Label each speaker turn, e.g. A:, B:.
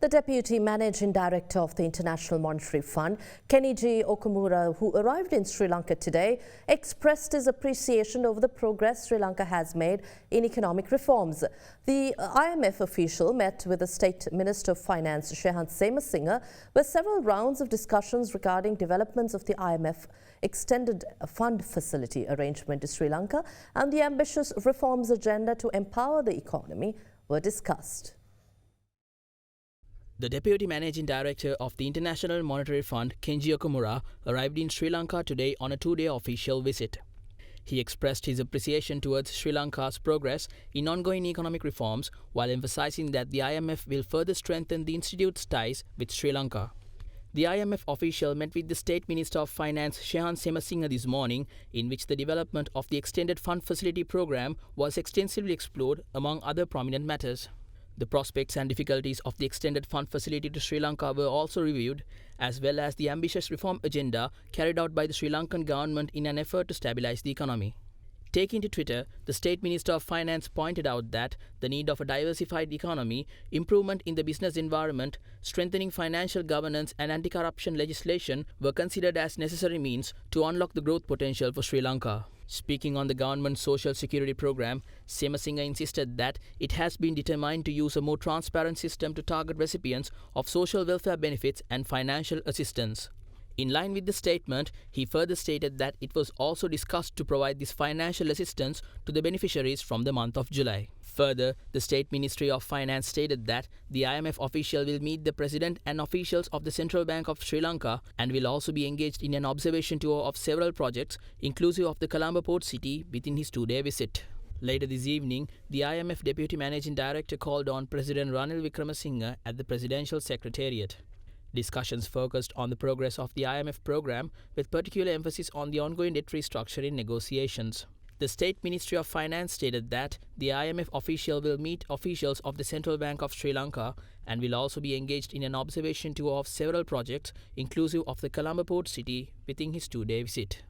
A: The Deputy Managing Director of the International Monetary Fund, Kenichi Okamura, who arrived in Sri Lanka today, expressed his appreciation over the progress Sri Lanka has made in economic reforms. The IMF official met with the State Minister of Finance, Shehan Semasinga, with several rounds of discussions regarding developments of the IMF extended fund facility arrangement to Sri Lanka and the ambitious reforms agenda to empower the economy were discussed.
B: The Deputy Managing Director of the International Monetary Fund, Kenichi Okamura, arrived in Sri Lanka today on a two-day official visit. He expressed his appreciation towards Sri Lanka's progress in ongoing economic reforms while emphasizing that the IMF will further strengthen the institute's ties with Sri Lanka. The IMF official met with the State Minister of Finance, Shehan Semasinga, this morning, in which the development of the Extended Fund Facility program was extensively explored, among other prominent matters. The prospects and difficulties of the extended fund facility to Sri Lanka were also reviewed, as well as the ambitious reform agenda carried out by the Sri Lankan government in an effort to stabilize the economy. Taking to Twitter, the State Minister of Finance pointed out that the need of a diversified economy, improvement in the business environment, strengthening financial governance and anti-corruption legislation were considered as necessary means to unlock the growth potential for Sri Lanka. Speaking on the government's social security program, Semasinga insisted that it has been determined to use a more transparent system to target recipients of social welfare benefits and financial assistance. In line with the statement, he further stated that it was also discussed to provide this financial assistance to the beneficiaries from the month of July. Further, the State Ministry of Finance stated that the IMF official will meet the President and officials of the Central Bank of Sri Lanka and will also be engaged in an observation tour of several projects, inclusive of the Colombo port city, within his two-day visit. Later this evening, the IMF Deputy Managing Director called on President Ranil Wickremesinghe at the Presidential Secretariat. Discussions focused on the progress of the IMF program, with particular emphasis on the ongoing debt restructuring negotiations. The State Ministry of Finance stated that the IMF official will meet officials of the Central Bank of Sri Lanka and will also be engaged in an observation tour of several projects, inclusive of the Colombo port city, within his two-day visit.